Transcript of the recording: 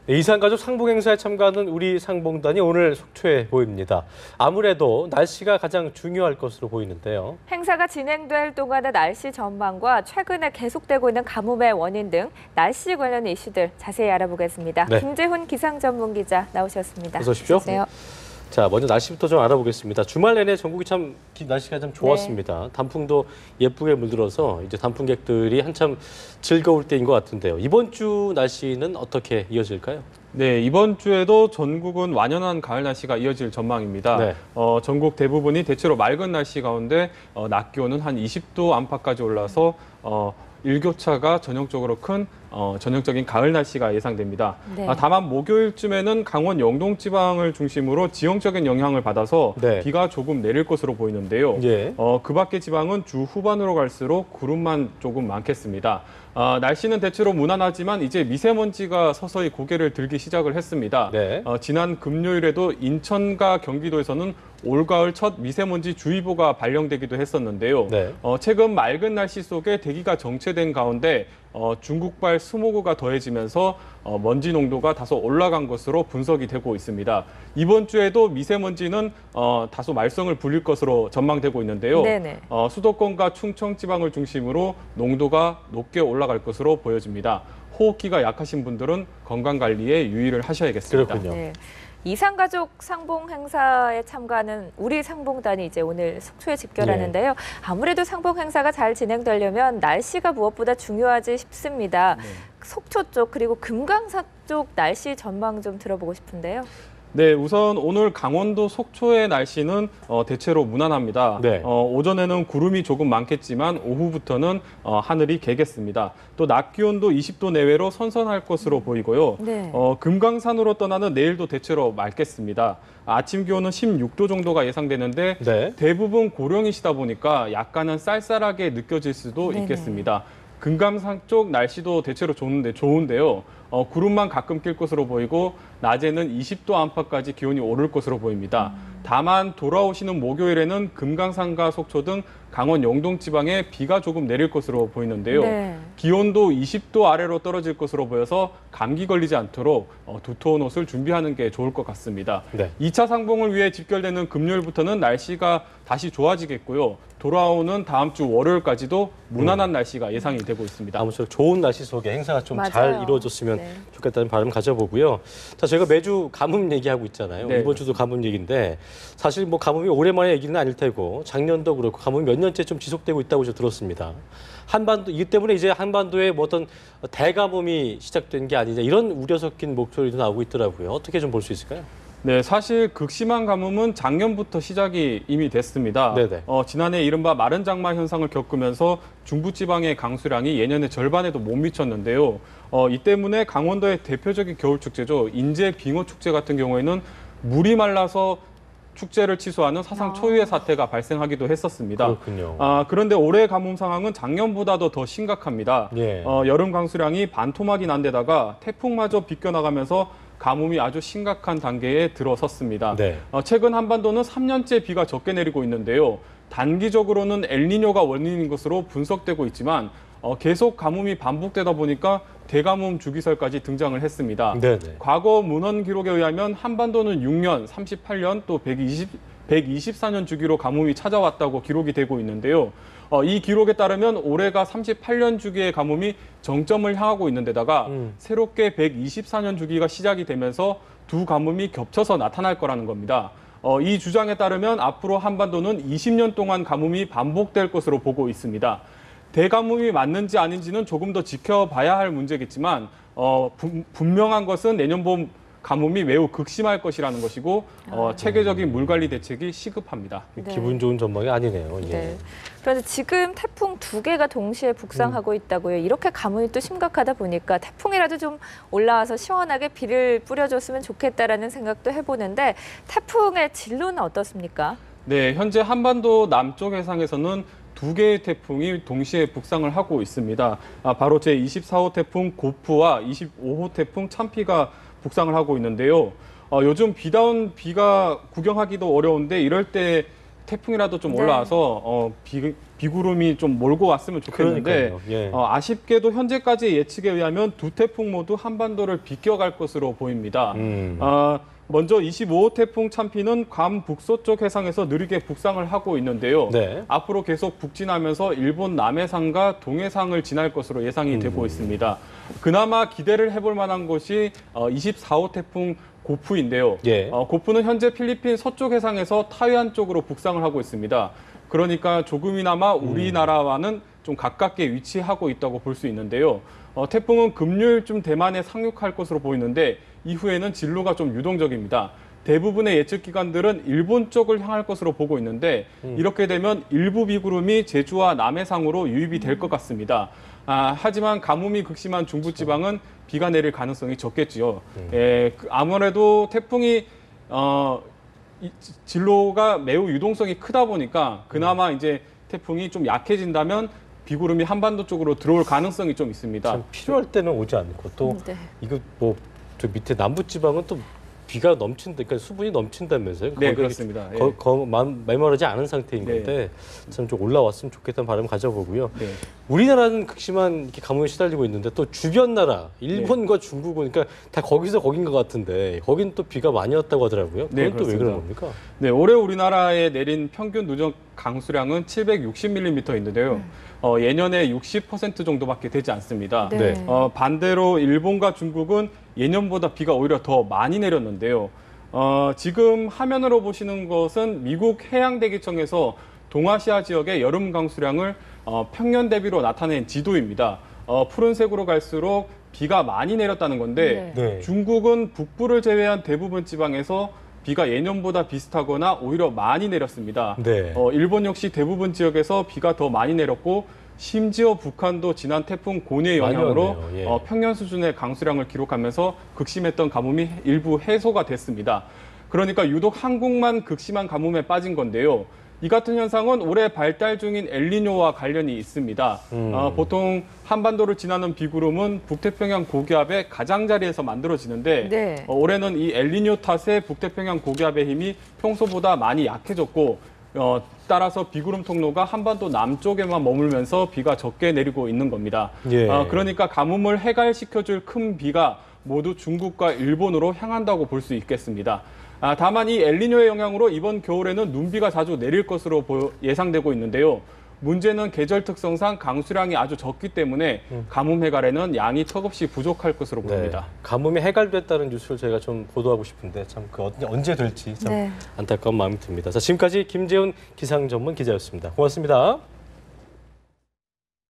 이산가족 상봉행사에 참가하는 우리 상봉단이 오늘 속초에 보입니다. 아무래도 날씨가 가장 중요할 것으로 보이는데요. 행사가 진행될 동안의 날씨 전망과 최근에 계속되고 있는 가뭄의 원인 등 날씨 관련 이슈들 자세히 알아보겠습니다. 네. 김재훈 기상전문기자 나오셨습니다. 어서 오십시오. 안녕하세요. 자, 먼저 날씨부터 좀 알아보겠습니다. 주말 내내 전국이 참 날씨가 좀 좋았습니다. 단풍도 예쁘게 물들어서 이제 단풍객들이 한참 즐거울 때인 것 같은데요. 이번 주 날씨는 어떻게 이어질까요? 네, 이번 주에도 전국은 완연한 가을 날씨가 이어질 전망입니다. 네. 전국 대부분이 대체로 맑은 날씨 가운데 낮 기온은 한 20도 안팎까지 올라서 일교차가 전형적으로 큰 전형적인 가을 날씨가 예상됩니다. 네. 다만 목요일쯤에는 강원 영동 지방을 중심으로 지형적인 영향을 받아서 네. 비가 조금 내릴 것으로 보이는데요. 예. 그 밖의 지방은 주 후반으로 갈수록 구름만 조금 많겠습니다. 날씨는 대체로 무난하지만 이제 미세먼지가 서서히 고개를 들기 시작을 했습니다. 네. 지난 금요일에도 인천과 경기도에서는 올가을 첫 미세먼지 주의보가 발령되기도 했었는데요. 네. 최근 맑은 날씨 속에 대기가 정체된 가운데 중국발 스모그가 더해지면서 먼지 농도가 다소 올라간 것으로 분석이 되고 있습니다. 이번 주에도 미세먼지는 다소 말썽을 부릴 것으로 전망되고 있는데요. 네네. 수도권과 충청 지방을 중심으로 농도가 높게 올라갈 것으로 보여집니다. 호흡기가 약하신 분들은 건강 관리에 유의를 하셔야겠습니다. 그렇군요. 네. 이산가족 상봉 행사에 참가하는 우리 상봉단이 이제 오늘 속초에 집결하는데요. 아무래도 상봉 행사가 잘 진행되려면 날씨가 무엇보다 중요하지 싶습니다. 속초 쪽 그리고 금강산 쪽 날씨 전망 좀 들어보고 싶은데요. 네, 우선 오늘 강원도 속초의 날씨는 대체로 무난합니다. 네. 오전에는 구름이 조금 많겠지만 오후부터는 하늘이 개겠습니다. 또 낮 기온도 20도 내외로 선선할 것으로 보이고요. 네. 금강산으로 떠나는 내일도 대체로 맑겠습니다. 아침 기온은 16도 정도가 예상되는데 네. 대부분 고령이시다 보니까 약간은 쌀쌀하게 느껴질 수도 네네. 있겠습니다. 금강산 쪽 날씨도 대체로 좋은데요. 구름만 가끔 낄 것으로 보이고 낮에는 20도 안팎까지 기온이 오를 것으로 보입니다. 다만 돌아오시는 목요일에는 금강산과 속초 등 강원 영동 지방에 비가 조금 내릴 것으로 보이는데요. 네. 기온도 20도 아래로 떨어질 것으로 보여서 감기 걸리지 않도록 두꺼운 옷을 준비하는 게 좋을 것 같습니다. 네. 2차 상봉을 위해 집결되는 금요일부터는 날씨가 다시 좋아지겠고요. 돌아오는 다음 주 월요일까지도 무난한 날씨가 예상이 되고 있습니다. 아무쪼록 좋은 날씨 속에 행사가 좀 맞아요. 잘 이루어졌으면 네. 좋겠다는 바람 가져보고요. 자, 저희가 매주 가뭄 얘기하고 있잖아요. 네. 이번 주도 가뭄 얘기인데 사실 뭐 가뭄이 오랜만에 얘기는 아닐 테고 작년도 그렇고 가뭄이 몇 년째 좀 지속되고 있다고 저 들었습니다. 한반도 이 때문에 이제 한반도에 뭐 어떤 대가뭄이 시작된 게 아니냐 이런 우려 섞인 목소리도 나오고 있더라고요. 어떻게 좀 볼 수 있을까요? 네, 사실 극심한 가뭄은 작년부터 시작이 이미 됐습니다. 네네. 지난해 이른바 마른 장마 현상을 겪으면서 중부지방의 강수량이 예년의 절반에도 못 미쳤는데요. 이 때문에 강원도의 대표적인 겨울축제죠. 인제 빙어축제 같은 경우에는 물이 말라서 축제를 취소하는 사상 초유의 사태가 발생하기도 했었습니다. 그렇군요. 그런데 올해 가뭄 상황은 작년보다도 더 심각합니다. 예. 여름 강수량이 반토막이 난 데다가 태풍마저 비껴나가면서 가뭄이 아주 심각한 단계에 들어섰습니다. 네. 최근 한반도는 3년째 비가 적게 내리고 있는데요. 단기적으로는 엘니뇨가 원인인 것으로 분석되고 있지만 계속 가뭄이 반복되다 보니까 대가뭄 주기설까지 등장을 했습니다. 네네. 과거 문헌 기록에 의하면 한반도는 6년, 38년, 또 124년 주기로 가뭄이 찾아왔다고 기록이 되고 있는데요. 이 기록에 따르면 올해가 38년 주기의 가뭄이 정점을 향하고 있는 데다가 새롭게 124년 주기가 시작이 되면서 두 가뭄이 겹쳐서 나타날 거라는 겁니다. 이 주장에 따르면 앞으로 한반도는 20년 동안 가뭄이 반복될 것으로 보고 있습니다. 대가뭄이 맞는지 아닌지는 조금 더 지켜봐야 할 문제겠지만 분명한 것은 내년 봄 가뭄이 매우 극심할 것이라는 것이고 체계적인 물관리 대책이 시급합니다. 네. 기분 좋은 전망이 아니네요. 예. 네. 그런데 지금 태풍 2개가 동시에 북상하고 있다고요. 이렇게 가뭄이 또 심각하다 보니까 태풍이라도 좀 올라와서 시원하게 비를 뿌려줬으면 좋겠다라는 생각도 해보는데 태풍의 진로는 어떻습니까? 네, 현재 한반도 남쪽 해상에서는 2개의 태풍이 동시에 북상을 하고 있습니다. 바로 제24호 태풍 고프와 25호 태풍 참피가 북상을 하고 있는데요. 요즘 비가 구경하기도 어려운데 이럴 때 태풍이라도 좀 네. 올라와서 비구름이 좀 몰고 왔으면 좋겠는데 그러니까요. 예. 아쉽게도 현재까지의 예측에 의하면 두 태풍 모두 한반도를 비껴갈 것으로 보입니다. 먼저 25호 태풍 참피는 괌 북서쪽 해상에서 느리게 북상을 하고 있는데요. 네. 앞으로 계속 북진하면서 일본 남해상과 동해상을 지날 것으로 예상이 되고 있습니다. 그나마 기대를 해볼 만한 것이 24호 태풍 고프인데요. 예. 고프는 현재 필리핀 서쪽 해상에서 타이완 쪽으로 북상을 하고 있습니다. 그러니까 조금이나마 우리나라와는 좀 가깝게 위치하고 있다고 볼 수 있는데요. 태풍은 금요일쯤 대만에 상륙할 것으로 보이는데 이후에는 진로가 좀 유동적입니다. 대부분의 예측 기관들은 일본 쪽을 향할 것으로 보고 있는데 이렇게 되면 일부 비구름이 제주와 남해상으로 유입이 될 것 같습니다. 하지만 가뭄이 극심한 중부지방은 비가 내릴 가능성이 적겠지요. 아무래도 태풍이 진로가 매우 유동성이 크다 보니까 그나마 이제 태풍이 좀 약해진다면 비구름이 한반도 쪽으로 들어올 가능성이 좀 있습니다. 참 필요할 때는 오지 않고 또 네. 이거 뭐 저 밑에 남부 지방은 또 비가 넘친다, 그러니까 수분이 넘친다면서요? 네, 그렇습니다. 예. 메마르지 않은 상태인 네. 건데 참 좀 올라왔으면 좋겠다는 바람을 가져보고요. 네. 우리나라는 극심한 이렇게 가뭄에 시달리고 있는데 또 주변 나라, 일본과 중국은 그러니까 다 거기서 거긴 것 같은데 거긴 또 비가 많이 왔다고 하더라고요. 그건 네, 또 왜 그렇습니다. 그런 겁니까? 네, 올해 우리나라에 내린 평균 누적 강수량은 760mm인데요. 예년의 60% 정도밖에 되지 않습니다. 네. 네. 반대로 일본과 중국은 예년보다 비가 오히려 더 많이 내렸는데요. 지금 화면으로 보시는 것은 미국 해양대기청에서 동아시아 지역의 여름 강수량을 평년 대비로 나타낸 지도입니다. 푸른색으로 갈수록 비가 많이 내렸다는 건데 네. 중국은 북부를 제외한 대부분 지방에서 비가 예년보다 비슷하거나 오히려 많이 내렸습니다. 네. 일본 역시 대부분 지역에서 비가 더 많이 내렸고 심지어 북한도 지난 태풍 고니의 많이 영향으로 왔네요. 예. 평년 수준의 강수량을 기록하면서 극심했던 가뭄이 일부 해소가 됐습니다. 그러니까 유독 한국만 극심한 가뭄에 빠진 건데요. 이 같은 현상은 올해 발달 중인 엘니뇨와 관련이 있습니다. 보통 한반도를 지나는 비구름은 북태평양 고기압의 가장자리에서 만들어지는데 네. 올해는 이 엘니뇨 탓에 북태평양 고기압의 힘이 평소보다 많이 약해졌고 따라서 비구름 통로가 한반도 남쪽에만 머물면서 비가 적게 내리고 있는 겁니다. 예. 그러니까 가뭄을 해갈시켜줄 큰 비가 모두 중국과 일본으로 향한다고 볼 수 있겠습니다. 다만 이 엘니뇨의 영향으로 이번 겨울에는 눈비가 자주 내릴 것으로 예상되고 있는데요. 문제는 계절 특성상 강수량이 아주 적기 때문에 가뭄 해갈에는 양이 턱없이 부족할 것으로 보입니다. 네. 가뭄이 해갈됐다는 뉴스를 저희가 좀 보도하고 싶은데 참 그 언제 될지 참 네. 안타까운 마음이 듭니다. 자, 지금까지 김재훈 기상전문 기자였습니다. 고맙습니다.